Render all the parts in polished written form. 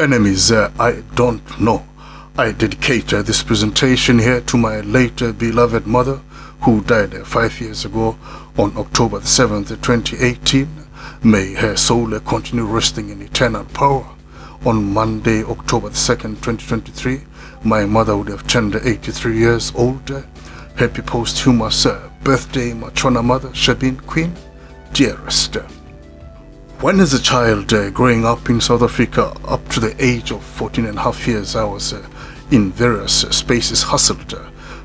Enemies I don't know. I dedicate this presentation here to my late beloved mother, who died 5 years ago on October the 7th, 2018. May her soul continue resting in eternal power. On Monday, October the 2nd, 2023, my mother would have turned 83 years old. Happy posthumous birthday, Machona mother, Shabin Queen, dearest. When as a child growing up in South Africa, up to the age of 14 and a half years, I was in various spaces hustled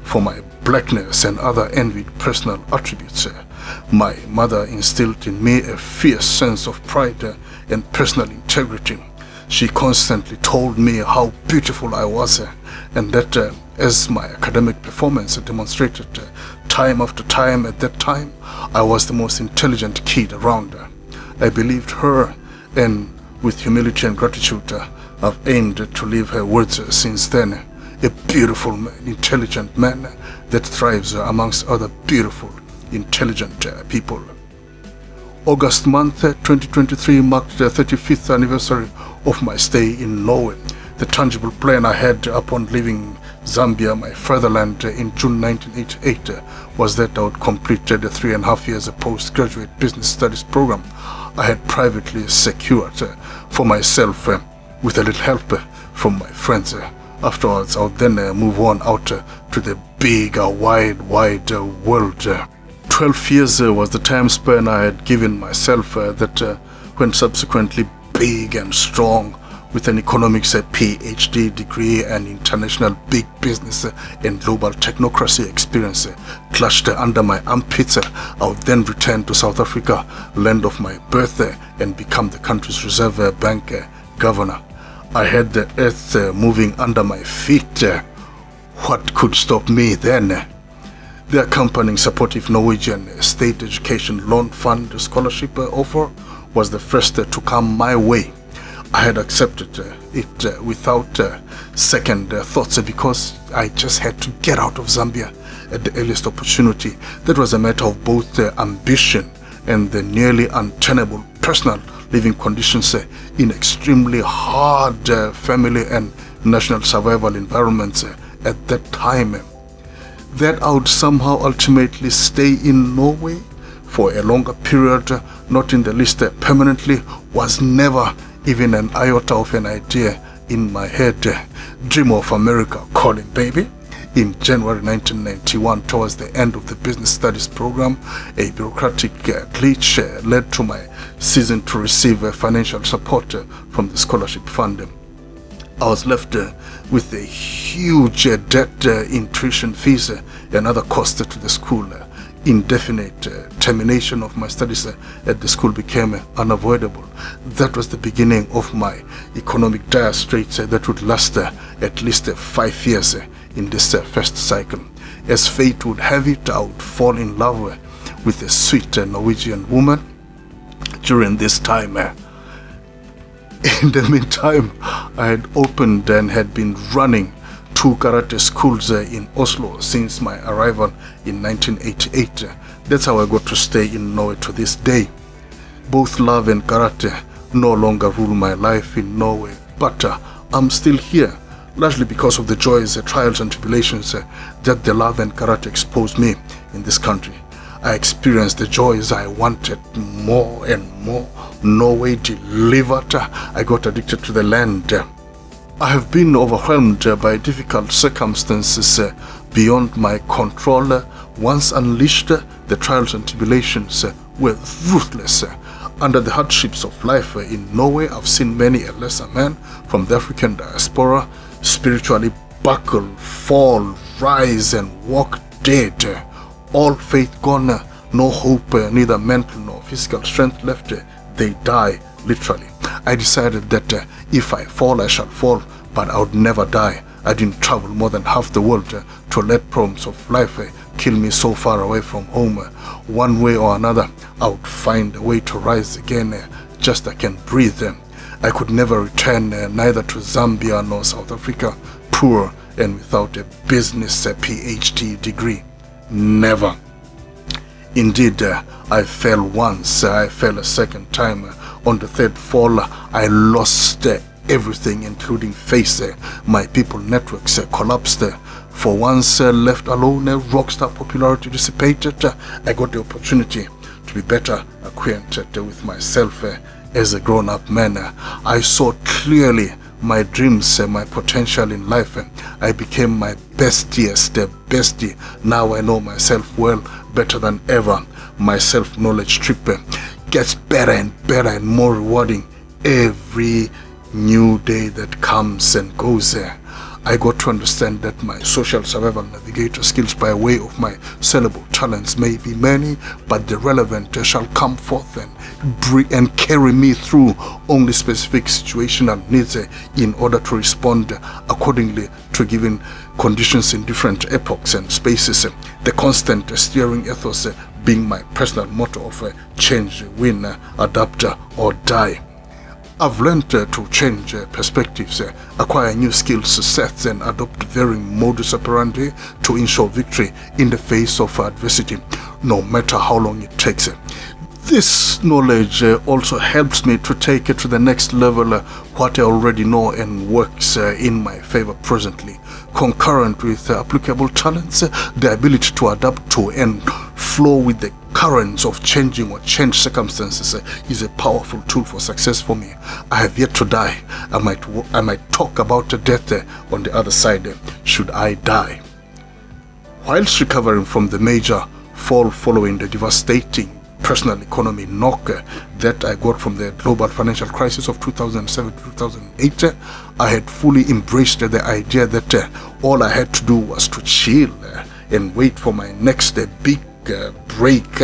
for my blackness and other envied personal attributes. My mother instilled in me a fierce sense of pride and personal integrity. She constantly told me how beautiful I was, and that as my academic performance demonstrated time after time at that time, I was the most intelligent kid around. I believed her, and with humility and gratitude, I've aimed to live her words since then. A beautiful, intelligent man that thrives amongst other beautiful, intelligent people. August month 2023 marked the 35th anniversary of my stay in Norway. The tangible plan I had upon leaving Zambia, my fatherland, in June 1988 was that I would complete the 3.5 years postgraduate business studies program I had privately secured for myself with a little help from my friends. Afterwards, I would then move on out to the big, wide world. 12 years was the time span I had given myself that when subsequently big and strong, with an economics PhD degree and international big business and global technocracy experience clashed under my armpits, I would then return to South Africa, land of my birth, and become the country's reserve bank governor. I had the earth moving under my feet. What could stop me then? The accompanying supportive Norwegian State Education Loan Fund scholarship offer was the first to come my way. I had accepted it without second thoughts because I just had to get out of Zambia at the earliest opportunity. That was a matter of both ambition and the nearly untenable personal living conditions in extremely hard family and national survival environments at that time. That I would somehow ultimately stay in Norway for a longer period, not in the least permanently, was never even an iota of an idea in my head. Dream of America calling, baby. In January 1991, towards the end of the business studies program, a bureaucratic glitch led to my ceasing to receive financial support from the scholarship fund. I was left with a huge debt in tuition fees and other costs to the school. Indefinite termination of my studies at the school became unavoidable. That was the beginning of my economic dire straits that would last at least 5 years in this first cycle. As fate would have it, I would fall in love with a sweet Norwegian woman during this time. In the meantime, I had opened and had been running 2 karate schools in Oslo since my arrival in 1988. That's how I got to stay in Norway to this day. Both love and karate no longer rule my life in Norway, but I'm still here, largely because of the joys, trials and tribulations that the love and karate exposed me in this country. I experienced the joys I wanted more and more. Norway delivered. I got addicted to the land. I have been overwhelmed by difficult circumstances beyond my control. Once unleashed, the trials and tribulations were ruthless. Under the hardships of life in Norway, I've seen many a lesser man from the African diaspora spiritually buckle, fall, rise and walk dead. All faith gone, no hope, neither mental nor physical strength left. They die, literally. I decided that if I fall, I shall fall, but I would never die. I didn't travel more than half the world to let problems of life kill me so far away from home. One way or another, I would find a way to rise again, just I can breathe. I could never return neither to Zambia nor South Africa, poor and without a business PhD degree. Never. Indeed, I fell once, I fell a second time. On the third fall, I lost everything, including face. My people networks collapsed. For once left alone, rockstar popularity dissipated. I got the opportunity to be better acquainted with myself as a grown-up man. I saw clearly my dreams, my potential in life. I became my bestiest bestie. Now I know myself well, better than ever. My self-knowledge trip gets better and more rewarding every new day that comes and goes. I got to understand that my social survival navigator skills by way of my sellable talents may be many, but the relevant shall come forth and carry me through only specific situational needs in order to respond accordingly to given conditions in different epochs and spaces. The constant steering ethos being my personal motto of change, win, adapt, or die. I've learned to change perspectives, acquire new skills sets, and adopt varying modus operandi to ensure victory in the face of adversity, no matter how long it takes. This knowledge also helps me to take it to the next level, what I already know and works in my favor presently. Concurrent with applicable talents, the ability to adapt to and flow with the currents of changing or changed circumstances is a powerful tool for success for me. I have yet to die. I might talk about death on the other side, should I die. Whilst recovering from the major fall following the devastating personal economy knock that I got from the global financial crisis of 2007-2008, I had fully embraced the idea that all I had to do was to chill and wait for my next big break.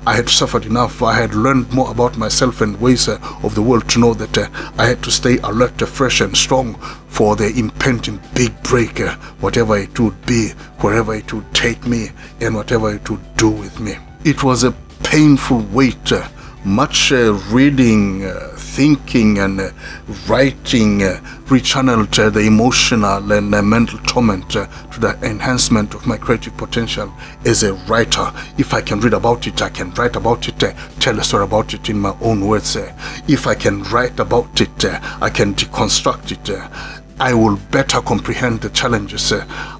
I had suffered enough. I had learned more about myself and ways of the world to know that I had to stay alert, fresh and strong for the impending big break, whatever it would be, wherever it would take me, and whatever it would do with me. It was a painful wait, much reading, thinking and writing rechanneled the emotional and mental torment to the enhancement of my creative potential as a writer. If I can read about it, I can write about it, tell a story about it in my own words. If I can write about it, I can deconstruct it. I will better comprehend the challenges.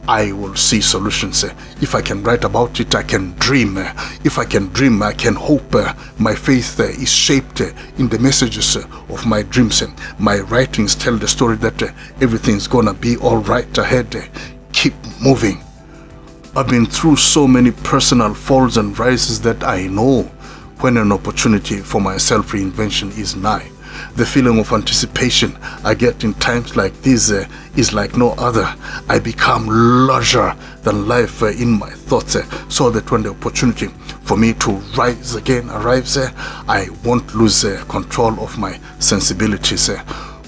I will see solutions. If I can write about it, I can dream. If I can dream, I can hope. My faith is shaped in the messages of my dreams. My writings tell the story that everything's gonna be all right ahead. Keep moving. I've been through so many personal falls and rises that I know when an opportunity for my self-reinvention is nigh. The feeling of anticipation I get in times like these is like no other. I become larger than life in my thoughts, so that when the opportunity for me to rise again arrives, I won't lose control of my sensibilities.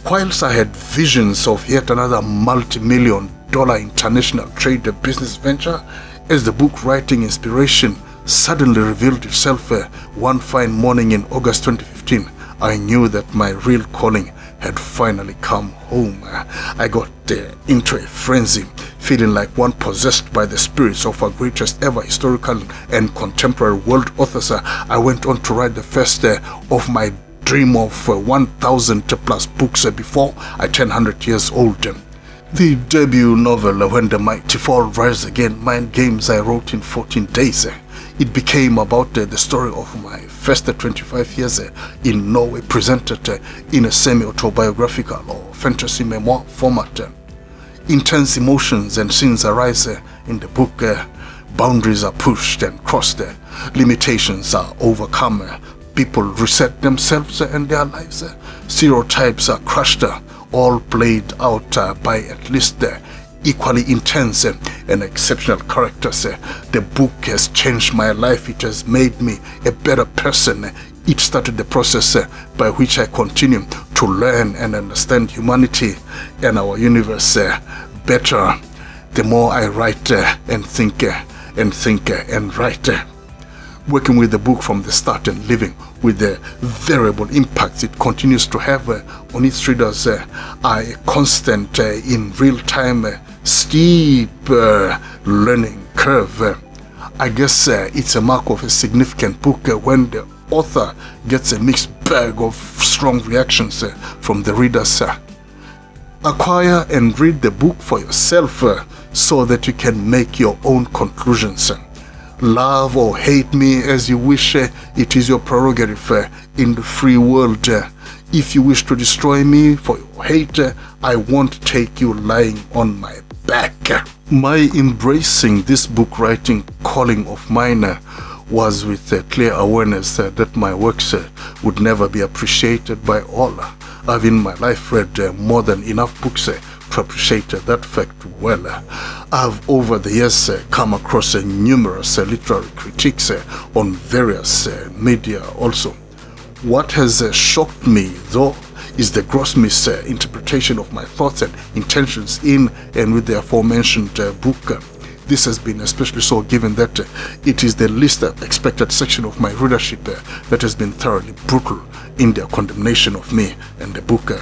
Whilst I had visions of yet another multi-million-dollar international trade business venture, as the book writing inspiration suddenly revealed itself one fine morning in August 2015, I knew that my real calling had finally come home. I got into a frenzy, feeling like one possessed by the spirits of our greatest ever historical and contemporary world authors. I went on to write the first of my dream of 1,000 plus books before I turned 100 years old. The debut novel, When the Mighty Fall, Rise Again, Mind Games, I wrote in 14 days. It became about the story of my first 25 years in Norway, presented in a semi-autobiographical or fantasy memoir format. Intense emotions and scenes arise in the book. Boundaries are pushed and crossed. Limitations are overcome. People reset themselves and their lives. Stereotypes are crushed, all played out by at least equally intense and exceptional characters. The book has changed my life. It has made me a better person. It started the process by which I continue to learn and understand humanity and our universe better. The more I write and think and write. Working with the book from the start and living with the variable impacts it continues to have on its readers are a constant in real-time steep learning curve. I guess it's a mark of a significant book when the author gets a mixed bag of strong reactions from the readers. Acquire and read the book for yourself so that you can make your own conclusions. Love or hate me as you wish, it is your prerogative in the free world. If you wish to destroy me for your hate, I won't take you lying on my back. My embracing this book writing calling of mine was with a clear awareness that my works would never be appreciated by all. I've in my life read more than enough books to appreciate that fact well. I've over the years come across numerous literary critiques on various media also. What has shocked me though is the gross misinterpretation of my thoughts and intentions in and with the aforementioned book. This has been especially so given that it is the least expected section of my readership that has been thoroughly brutal in their condemnation of me and the book.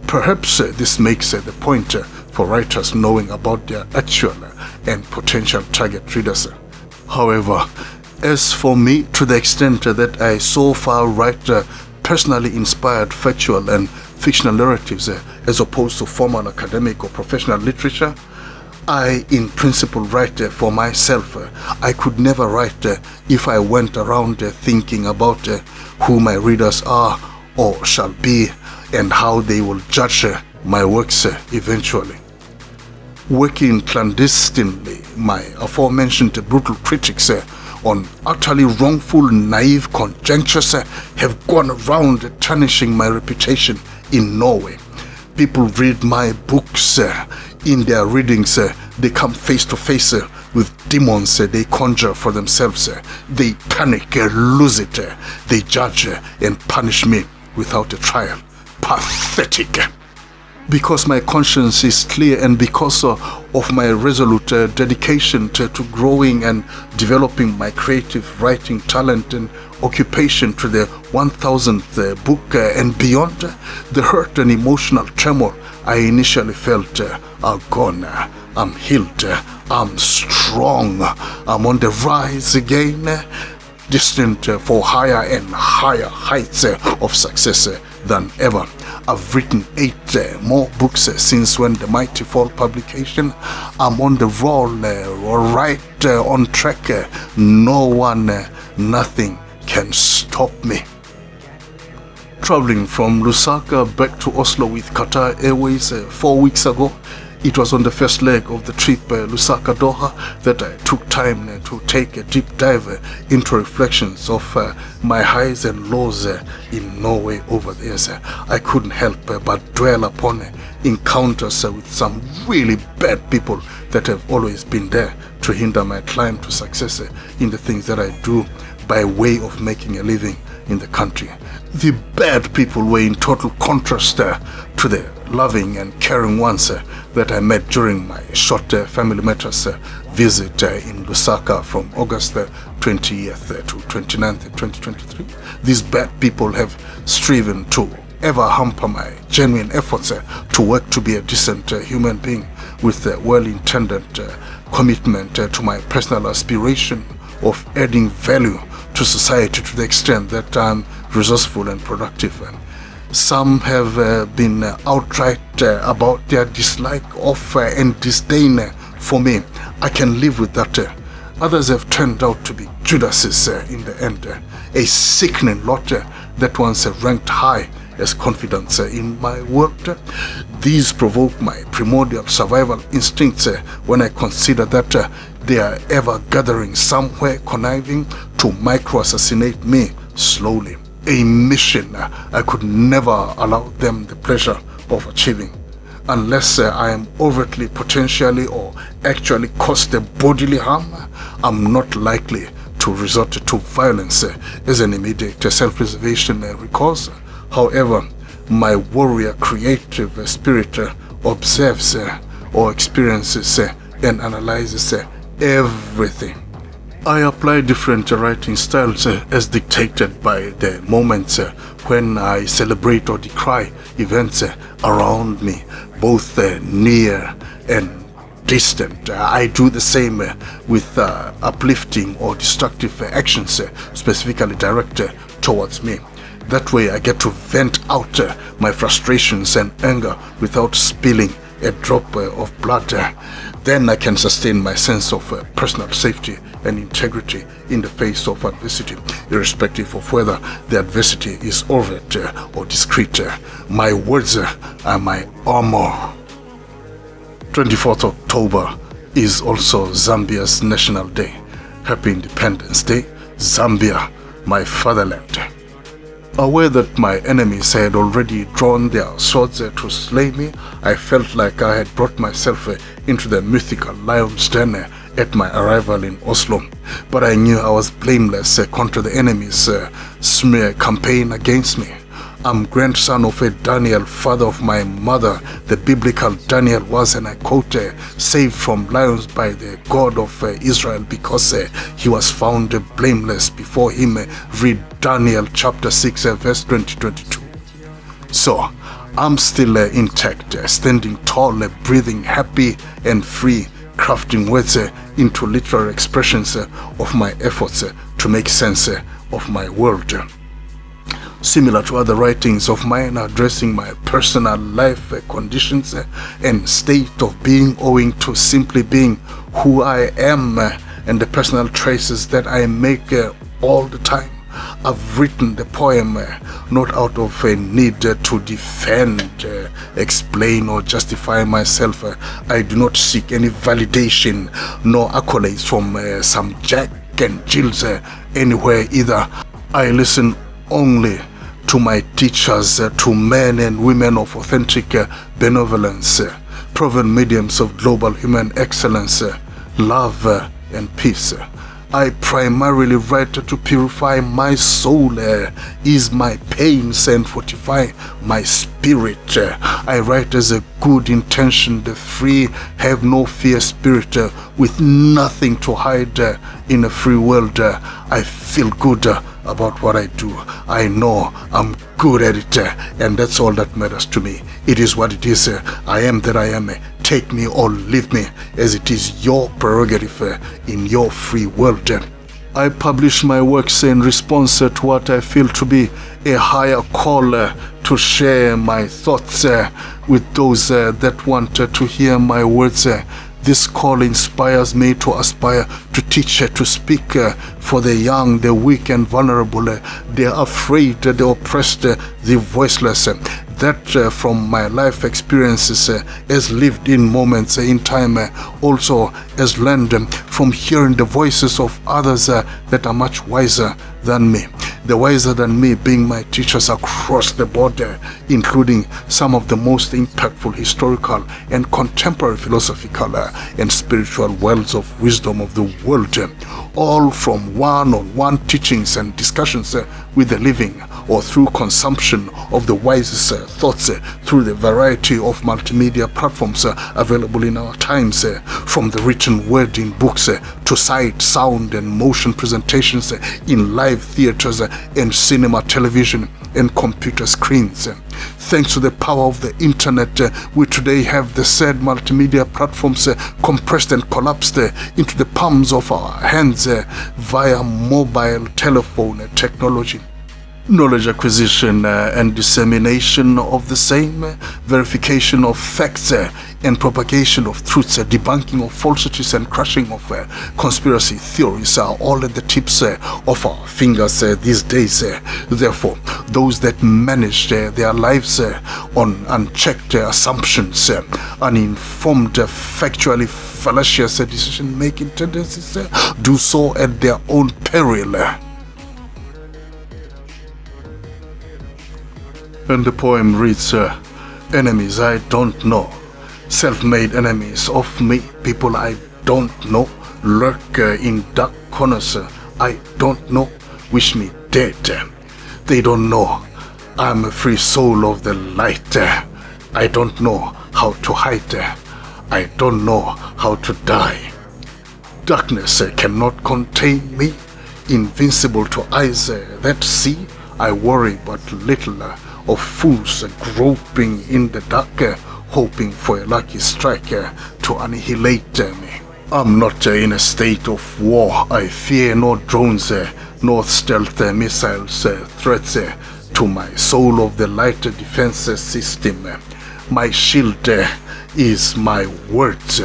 Perhaps this makes the point for writers knowing about their actual and potential target readers. However, as for me, to the extent that I so far write personally inspired factual and fictional narratives as opposed to formal academic or professional literature, I in principle write for myself. I could never write if I went around thinking about who my readers are or shall be and how they will judge my works eventually. Working clandestinely, my aforementioned brutal critics on utterly wrongful, naive conjectures have gone around tarnishing my reputation in Norway. People read my books. In their readings, they come face to face with demons they conjure for themselves. They panic, lose it. They judge and punish me without a trial. Pathetic. Because my conscience is clear and because of my resolute dedication to growing and developing my creative writing talent and occupation to the 1000th book and beyond, the hurt and emotional tremor I initially felt are gone. I'm healed. I'm strong. I'm on the rise again, destined for higher and higher heights of success than ever. I've written 8 more books since when the Mighty Fall publication. I'm on the roll, right on track. No one, nothing can stop me. Traveling from Lusaka back to Oslo with Qatar Airways 4 weeks ago, it was on the first leg of the trip Lusaka-Doha that I took time to take a deep dive into reflections of my highs and lows in Norway over the years. I couldn't help but dwell upon encounters with some really bad people that have always been there to hinder my climb to success in the things that I do by way of making a living in the country. The bad people were in total contrast to the loving and caring ones that I met during my short family matters visit in Lusaka from August 20th to 29th, 2023. These bad people have striven to ever hamper my genuine efforts to work to be a decent human being with a well-intended commitment to my personal aspiration of adding value to society to the extent that I'm resourceful and productive. And some have been outright about their dislike of and disdain for me. I can live with that. Others have turned out to be Judases in the end, a sickening lot that once ranked high as confidence in my work. These provoke my primordial survival instincts when I consider that they are ever gathering somewhere conniving to micro-assassinate me slowly. A mission I could never allow them the pleasure of achieving. Unless I am overtly, potentially, or actually cause them bodily harm, I'm not likely to resort to violence as an immediate self-preservation recourse. However, my warrior creative spirit observes or experiences and analyzes everything. I apply different writing styles as dictated by the moments when I celebrate or decry events around me, both near and distant. I do the same with uplifting or destructive actions specifically directed towards me. That way I get to vent out my frustrations and anger without spilling a drop of blood. Then I can sustain my sense of personal safety and integrity in the face of adversity, irrespective of whether the adversity is overt or discreet. My words are my armor. 24th October is also Zambia's National Day. Happy Independence Day, Zambia, my fatherland. Aware that my enemies had already drawn their swords to slay me, I felt like I had brought myself into the mythical lion's den at my arrival in Oslo. But I knew I was blameless contra the enemy's smear campaign against me. I'm grandson of a Daniel, father of my mother. The biblical Daniel was, and I quote, saved from lions by the God of Israel because he was found blameless before him. Read Daniel chapter 6 verse 20-22. So I'm still intact, standing tall, breathing happy and free, crafting words into literal expressions of my efforts to make sense of my world. Similar to other writings of mine addressing my personal life conditions and state of being, owing to simply being who I am and the personal traces that I make all the time. I've written the poem not out of a need to defend, explain or justify myself. I do not seek any validation nor accolades from some Jack and Jills anywhere either. I listen only to my teachers, to men and women of authentic benevolence, proven mediums of global human excellence, love and peace. I primarily write to purify my soul, ease my pains and fortify my spirit. I write as a good intention, the free, have no fear spirit, with nothing to hide in a free world. I feel good about what I do. I know I'm good at it, and that's all that matters to me. It is what it is. I am that I am. Take me or leave me, as it is your prerogative in your free world. I publish my works in response to what I feel to be a higher call to share my thoughts with those that want to hear my words. This call inspires me to aspire, to teach, to speak for the young, the weak and vulnerable, the afraid, the oppressed, the voiceless. That from my life experiences as lived in moments in time, also as learned from hearing the voices of others that are much wiser than me. The wiser than me being my teachers across the border, including some of the most impactful historical and contemporary philosophical and spiritual wells of wisdom of the world, all from one-on-one teachings and discussions with the living, or through consumption of the wisest thoughts through the variety of multimedia platforms available in our times, from the written word in books to sight, sound and motion presentations in live theaters and cinema, television and computer screens. Thanks to the power of the internet, we today have the said multimedia platforms compressed and collapsed into the palms of our hands via mobile telephone technology. Knowledge acquisition and dissemination of the same, verification of facts and propagation of truths, debunking of falsities and crushing of conspiracy theories are all at the tips of our fingers these days. Therefore, those that manage their lives on unchecked assumptions, uninformed, factually fallacious decision-making tendencies, do so at their own peril. And the poem reads, enemies I don't know, self-made enemies of me, people I don't know, lurk in dark corners I don't know, wish me dead. They don't know I'm a free soul of the light. I don't know how to hide. I don't know how to die. Darkness cannot contain me, invincible to eyes that see. I worry but little of fools groping in the dark, hoping for a lucky strike to annihilate me. I'm not in a state of war. I fear no drones, nor stealth missiles, threats to my soul of the light defense system. My shield is my words.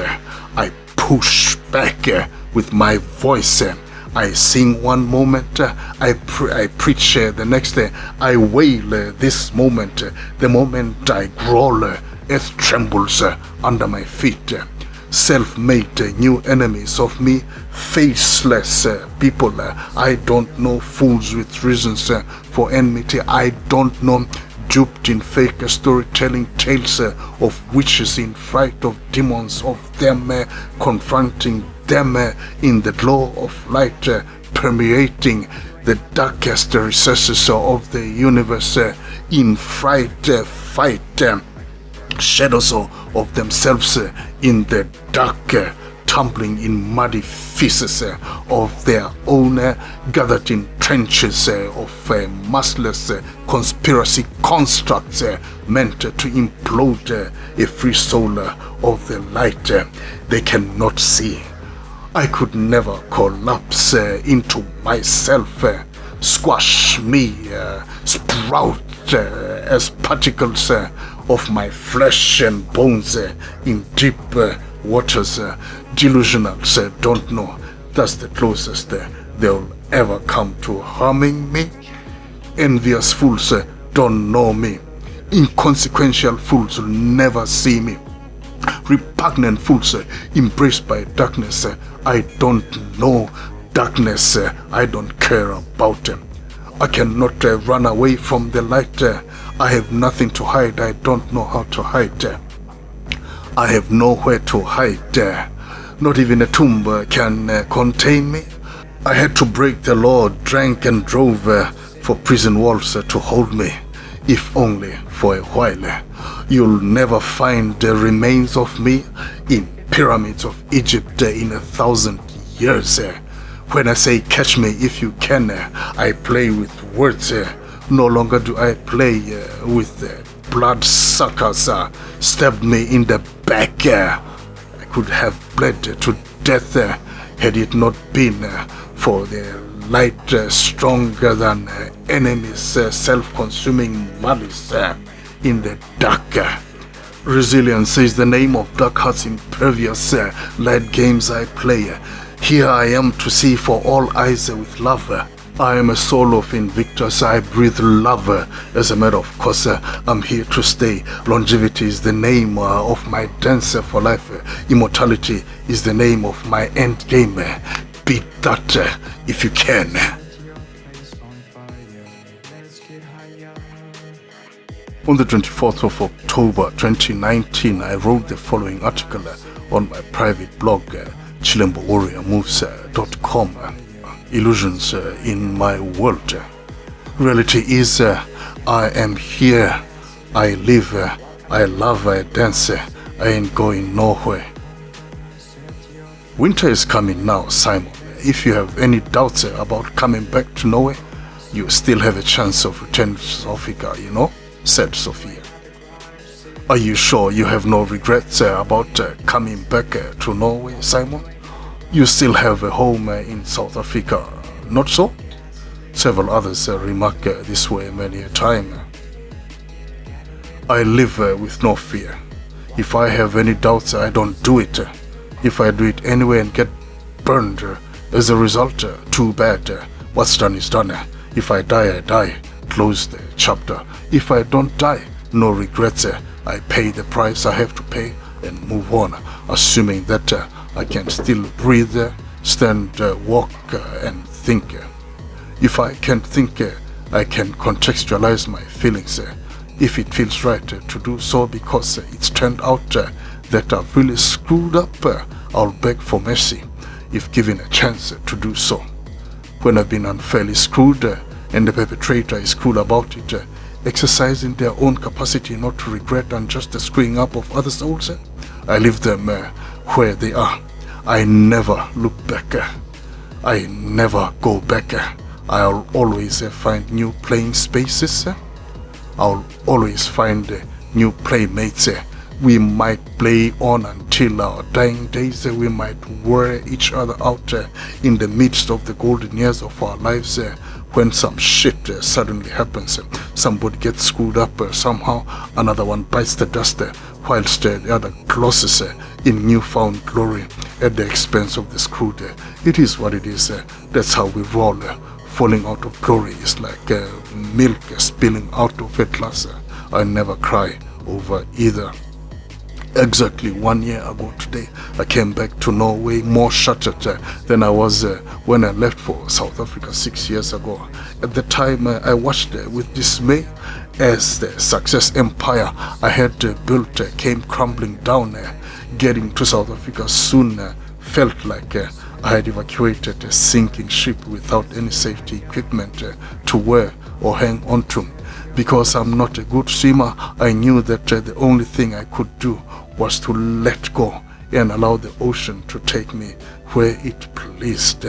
I push back with my voice. I sing one moment, I preach the next day. I wail this moment. The moment I growl, earth trembles under my feet. Self-made new enemies of me, faceless people. I don't know, fools with reasons for enmity. I don't know, duped in fake storytelling tales of witches in fright of demons, of them confronting them in the glow of light, permeating the darkest recesses of the universe, in fright fight shadows of themselves in the dark, tumbling in muddy feces of their own, gathered in trenches of merciless conspiracy constructs meant to implode a free soul of the light they cannot see. I could never collapse into myself, squash me, sprout as particles of my flesh and bones in deep waters. Delusionals don't know that's the closest they'll ever come to harming me. Envious fools don't know me. Inconsequential fools will never see me. Repugnant fools embraced by darkness. I don't know darkness. I don't care about them. I cannot run away from the light. I have nothing to hide. I don't know how to hide. I have nowhere to hide. Not even a tomb can contain me. I had to break the law, drank and drove for prison walls to hold me, if only for a while. You'll never find the remains of me in pyramids of Egypt in 1,000 years. When I say catch me if you can, I play with words. No longer do I play with bloodsuckers. Stabbed me in the back. I could have bled to death had it not been for the light stronger than enemies, self-consuming malice in the dark. Resilience is the name of dark hearts impervious light games I play. Here I am to see for all eyes with love. I am a soul of Invictus. I breathe love. As a matter of course, I'm here to stay. Longevity is the name of my dance for life. Immortality is the name of my end game. Beat that if you can. On the 24th of October 2019, I wrote the following article on my private blog, ChilemboWarriorMoves.com. Illusions in my world. Reality is I am here, I live, I love, I dance, I ain't going nowhere. Winter is coming now, Simon. If you have any doubts about coming back to Norway, you still have a chance of returning to South Africa, you know, said Sophia. Are you sure you have no regrets about coming back to Norway, Simon? You still have a home in South Africa, not so? Several others remark this way many a time. I live with no fear. If I have any doubts, I don't do it. If I do it anyway and get burned as a result, too bad. What's done is done. If I die, I die. Close the chapter. If I don't die, no regrets. I pay the price I have to pay and move on, assuming that I can still breathe, stand, walk, and think. If I can think, I can contextualize my feelings. If it feels right to do so because it's turned out that I've really screwed up, I'll beg for mercy if given a chance to do so. When I've been unfairly screwed and the perpetrator is cool about it, exercising their own capacity not to regret unjust screwing up of other souls, I leave them where they are. I never look back. I never go back. I'll always find new playing spaces. I'll always find new playmates. We might play on until our dying days. We might wear each other out in the midst of the golden years of our lives when some shit suddenly happens. Somebody gets screwed up somehow, another one bites the dust, whilst the other glosses in newfound glory at the expense of the screwed. It is what it is. That's how we roll. Falling out of glory is like milk spilling out of a glass. I never cry over either. Exactly 1 year ago today, I came back to Norway more shattered than I was when I left for South Africa 6 years ago. At the time, I watched with dismay as the success empire I had built came crumbling down. Getting to South Africa soon felt like I had evacuated a sinking ship without any safety equipment to wear or hang on to. Because I'm not a good swimmer, I knew that the only thing I could do was to let go and allow the ocean to take me where it pleased.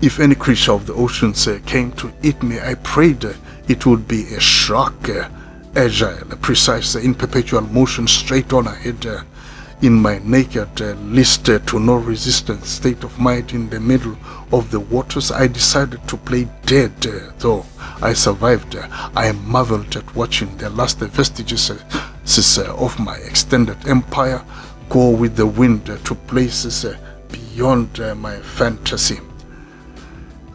If any creature of the oceans came to eat me, I prayed it would be a shark, agile, precise, in perpetual motion straight on ahead. In my naked, least to no resistance state of mind in the middle of the waters, I decided to play dead. Though I survived, I marveled at watching the last vestiges of my extended empire go with the wind to places beyond my fantasy.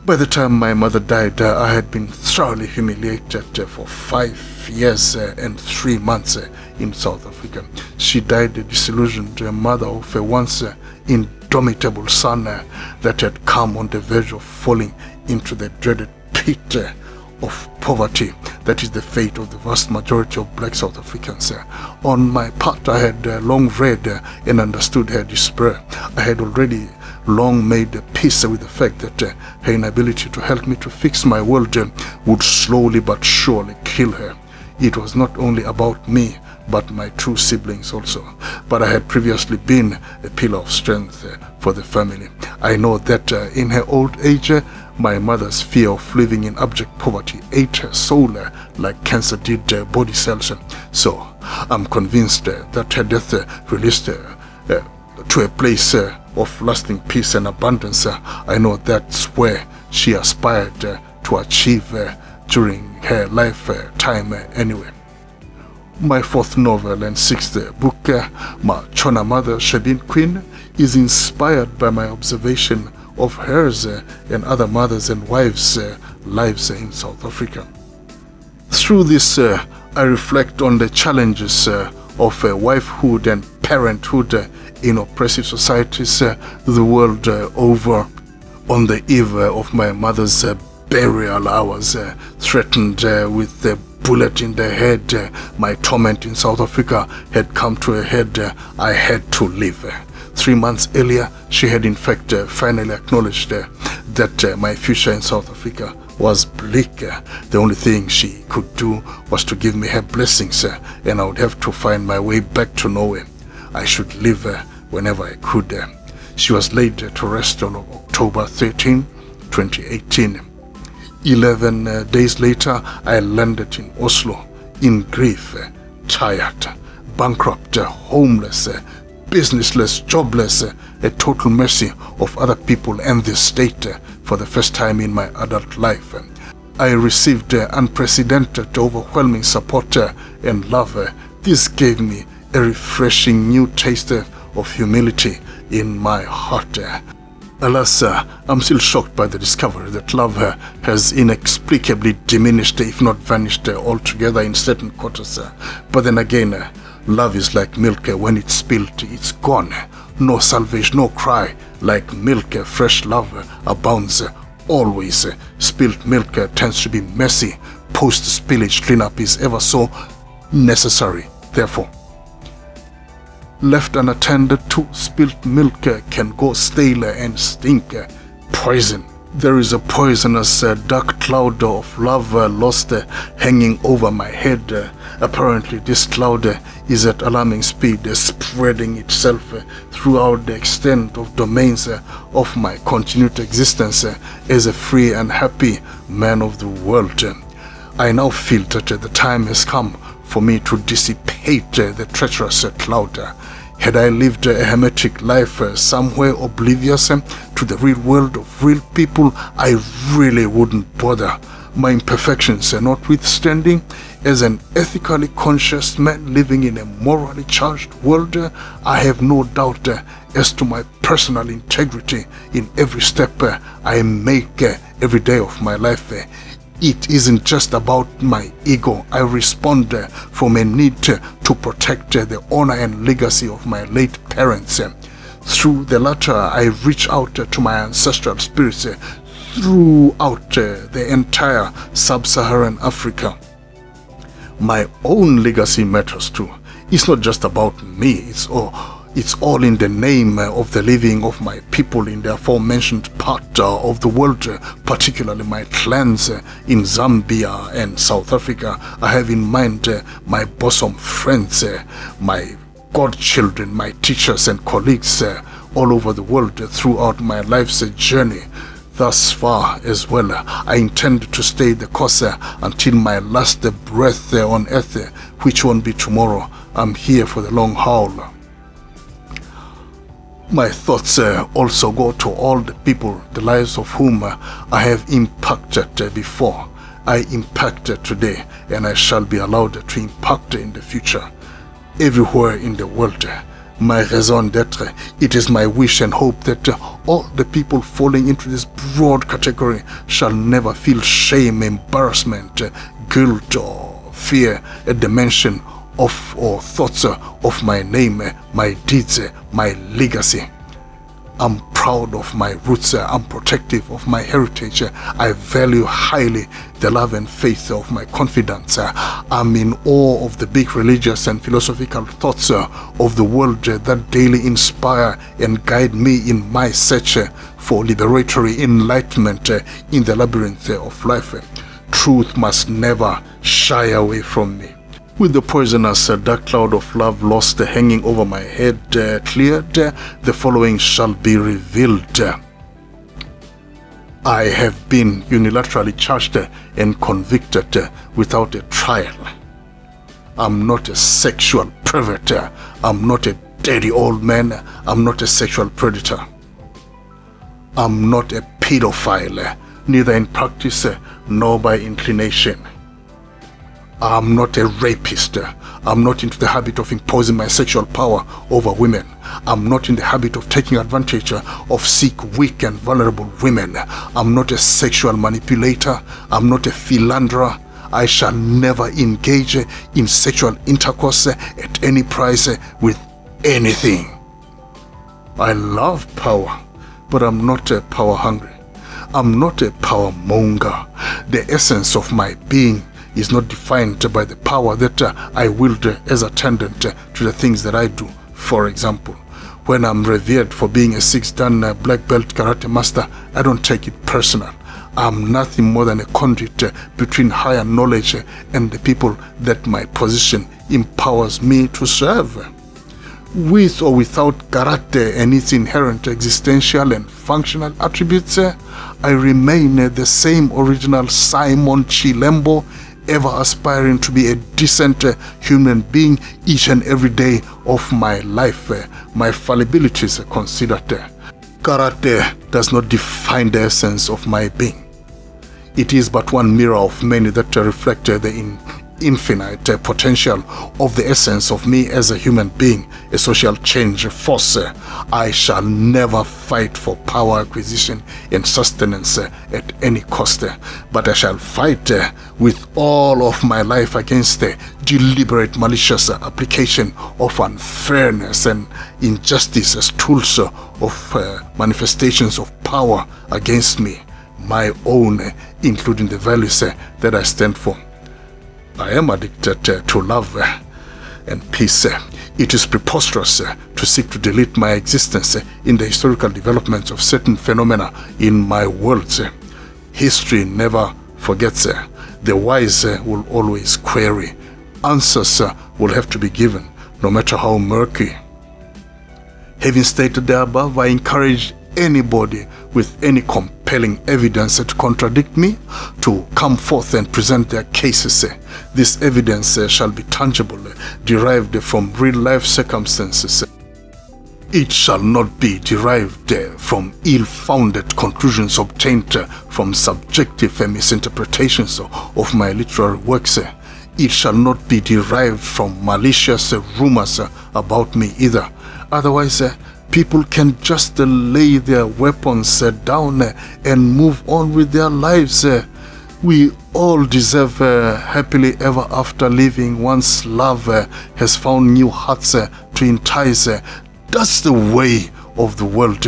By the time my mother died, I had been thoroughly humiliated for 5 years and 3 months in South Africa. She died a disillusioned mother of a once indomitable son that had come on the verge of falling into the dreaded pit of poverty. That is the fate of the vast majority of black South Africans. On my part, I had long read and understood her despair. I had already long made peace with the fact that her inability to help me to fix my world would slowly but surely kill her. It was not only about me, but my two siblings also. But I had previously been a pillar of strength for the family. I know that in her old age, my mother's fear of living in abject poverty ate her soul like cancer did body cells. So I'm convinced that her death released her to a place of lasting peace and abundance. I know that's where she aspired to achieve during her lifetime anyway. My fourth novel and sixth book, my Chona mother, Shebeen Queen, is inspired by my observation of hers and other mothers and wives' lives in South Africa. Through this, I reflect on the challenges of wifehood and parenthood in oppressive societies the world over. On the eve of my mother's burial, I was threatened with a bullet in the head. My torment in South Africa had come to a head. I had to leave. 3 months earlier, she had in fact finally acknowledged that my future in South Africa was bleak. The only thing she could do was to give me her blessings, and I would have to find my way back to Norway. I should leave whenever I could. She was laid to rest on October 13, 2018. 11 days later, I landed in Oslo in grief, tired, bankrupt, homeless, businessless, jobless, a total mercy of other people and the state for the first time in my adult life. I received unprecedented, overwhelming support and love. This gave me a refreshing new taste of humility in my heart. Alas, I'm still shocked by the discovery that love has inexplicably diminished, if not vanished altogether in certain quarters. But then again, love is like milk. When it's spilled, it's gone. No salvation, no cry. Like milk, fresh love abounds always. Spilled milk tends to be messy. Post-spillage cleanup is ever so necessary. Therefore, left unattended to, spilt milk can go stale and stink. Poison. There is a poisonous dark cloud of love lost hanging over my head. Apparently this cloud is at alarming speed, spreading itself throughout the extent of domains of my continued existence as a free and happy man of the world. I now feel that the time has come for me to dissipate the treacherous cloud. Had I lived a hermetic life somewhere oblivious to the real world of real people, I really wouldn't bother. My imperfections notwithstanding, as an ethically conscious man living in a morally charged world, I have no doubt as to my personal integrity in every step I make every day of my life. It isn't just about my ego. I respond from a need to protect the honor and legacy of my late parents. Through the latter, I reach out to my ancestral spirits throughout the entire sub-Saharan Africa. My own legacy matters too. It's not just about me. It's all in the name of the living of my people in the aforementioned part of the world, particularly my clans in Zambia and South Africa. I have in mind my bosom friends, my godchildren, my teachers and colleagues all over the world throughout my life's journey. Thus far as well, I intend to stay the course until my last breath on earth, which won't be tomorrow. I'm here for the long haul. My thoughts also go to all the people, the lives of whom I have impacted before. I impacted today, and I shall be allowed to impact in the future. Everywhere in the world, my raison d'etre, it is my wish and hope that all the people falling into this broad category shall never feel shame, embarrassment, guilt, or fear at the mention of or thoughts of my name, my deeds, my legacy. I'm proud of my roots. I'm protective of my heritage. I value highly the love and faith of my confidants. I'm in awe of the big religious and philosophical thoughts of the world that daily inspire and guide me in my search for liberatory enlightenment in the labyrinth of life. Truth must never shy away from me. With the poisonous dark cloud of love lost hanging over my head cleared, the following shall be revealed. I have been unilaterally charged and convicted without a trial. I'm not a sexual pervert. I'm not a dirty old man. I'm not a sexual predator. I'm not a pedophile, neither in practice nor by inclination. I'm not a rapist. I'm not into the habit of imposing my sexual power over women. I'm not in the habit of taking advantage of sick, weak, and vulnerable women. I'm not a sexual manipulator. I'm not a philanderer. I shall never engage in sexual intercourse at any price with anything. I love power, but I'm not power hungry. I'm not a power monger. The essence of my being is not defined by the power that I wield as attendant to the things that I do. For example, when I'm revered for being a 6-dan black belt karate master, I don't take it personal. I'm nothing more than a conduit between higher knowledge and the people that my position empowers me to serve. With or without karate and its inherent existential and functional attributes, I remain the same original Simon Chilembo, ever aspiring to be a decent human being each and every day of my life. My fallibilities considered, karate does not define the essence of my being. It is but one mirror of many that reflect the infinite potential of the essence of me as a human being, a social change force. I shall never fight for power acquisition and sustenance at any cost, but I shall fight with all of my life against the deliberate malicious application of unfairness and injustice as tools of manifestations of power against me, my own, including the values that I stand for. I am addicted to love and peace. It is preposterous to seek to delete my existence in the historical developments of certain phenomena in my world. History never forgets. The wise will always query. Answers will have to be given, no matter how murky. Having stated the above, I encourage anybody with any compelling evidence to contradict me to come forth and present their cases. This evidence shall be tangible, derived from real life circumstances. It shall not be derived from ill-founded conclusions obtained from subjective misinterpretations of my literary works. It shall not be derived from malicious rumors about me either. Otherwise, people can just lay their weapons down and move on with their lives. We all deserve happily ever after living once love has found new hearts to entice. That's the way of the world.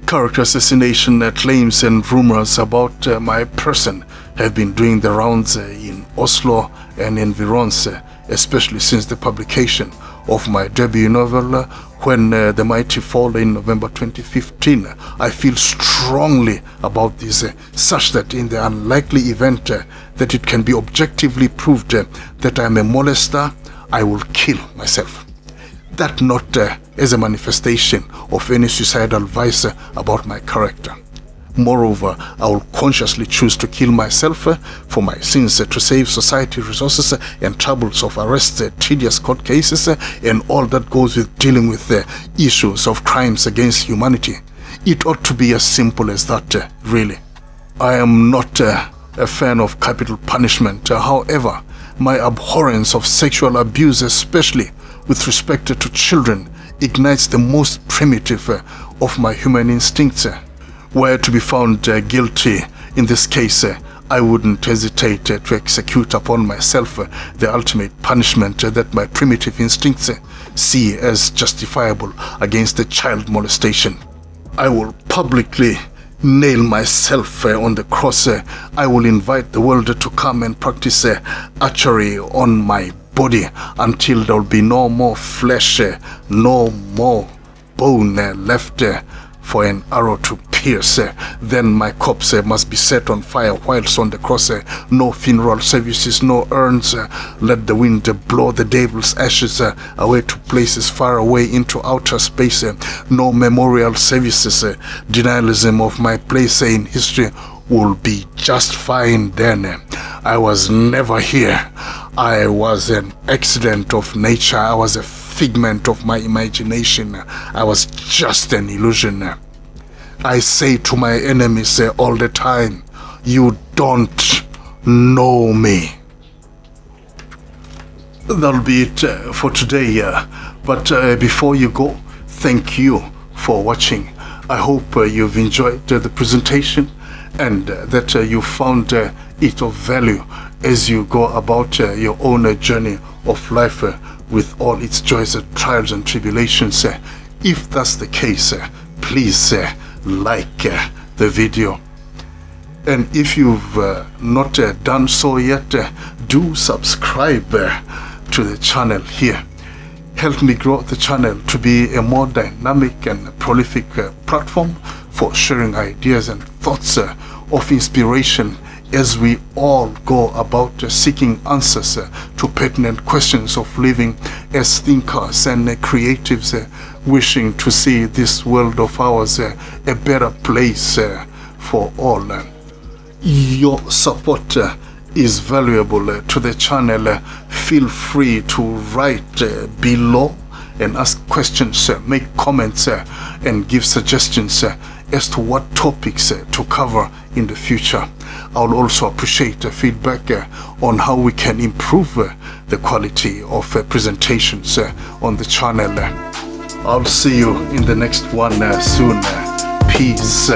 Character assassination claims and rumors about my person have been doing the rounds in Oslo and environs, especially since the publication of my debut novel, When the Mighty Fall, in November 2015. I feel strongly about this, such that in the unlikely event that it can be objectively proved that I am a molester, I will kill myself. That not as a manifestation of any suicidal vice about my character. Moreover, I will consciously choose to kill myself for my sins, to save society resources and troubles of arrests, tedious court cases, and all that goes with dealing with the issues of crimes against humanity. It ought to be as simple as that, really. I am not a fan of capital punishment. However, my abhorrence of sexual abuse, especially with respect to children, ignites the most primitive of my human instincts. Were to be found guilty in this case, I wouldn't hesitate to execute upon myself the ultimate punishment that my primitive instincts see as justifiable against the child molestation. I will publicly nail myself on the cross. I will invite the world to come and practice archery on my body until there will be no more flesh, no more bone left for an arrow to pierce. Then my corpse must be set on fire whilst on the cross. No funeral services, no urns. Let the wind blow the devil's ashes away to places far away into outer space. No memorial services. Denialism of my place in history will be just fine then. I was never here. I was an accident of nature. I was a figment of my imagination. I was just an illusion. I say to my enemies all the time, you don't know me. That'll be it for today. But before you go, thank you for watching. I hope you've enjoyed the presentation and that you found it of value as you go about your own journey of life with all its joys and trials and tribulations. If that's the case, please like the video, and if you've not done so yet, do subscribe to the channel here. Help me grow the channel to be a more dynamic and prolific platform for sharing ideas and thoughts of inspiration as we all go about seeking answers to pertinent questions of living as thinkers and creatives, wishing to see this world of ours a better place for all. Your support is valuable to the channel. Feel free to write below and ask questions, make comments, and give suggestions as to what topics to cover in the future. I'll also appreciate feedback on how we can improve the quality of presentations on the channel. I'll see you in the next one soon. Peace.